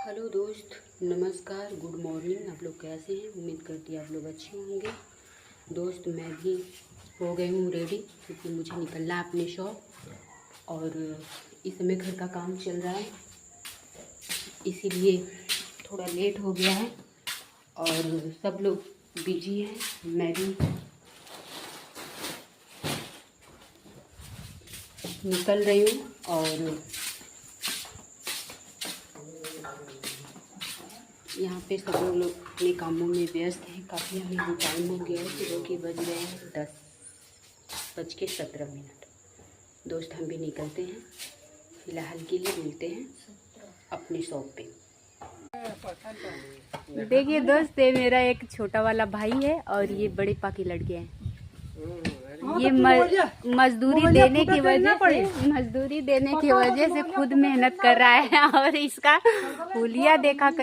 Hello दोस्त, नमस्कार, good morning. आप लोग कैसे हैं? उम्मीद करती है आप लोग अच्छे होंगे। दोस्त मैं भी हो गई हूँ रेडी, क्योंकि मुझे निकलना है अपने शॉप और इस समय घर का काम चल रहा है, इसीलिए थोड़ा लेट हो गया है और सब लोग बिजी हैं। मैं भी निकल रही हूँ और यहाँ पे सब लोग अपने कामों में व्यस्त हैं। काफ़ी हमें टाइम हो गया है, सुबह के बज गए हैं 10:17। दोस्त हम भी निकलते हैं, फिलहाल के लिए मिलते हैं अपने शॉप पे। देखिए दोस्त, ये मेरा एक छोटा वाला भाई है और ये बड़े पा के लड़के हैं। ये मजदूरी देने की वजह से खुद मेहनत कर रहा है और इसका हुलिया देखा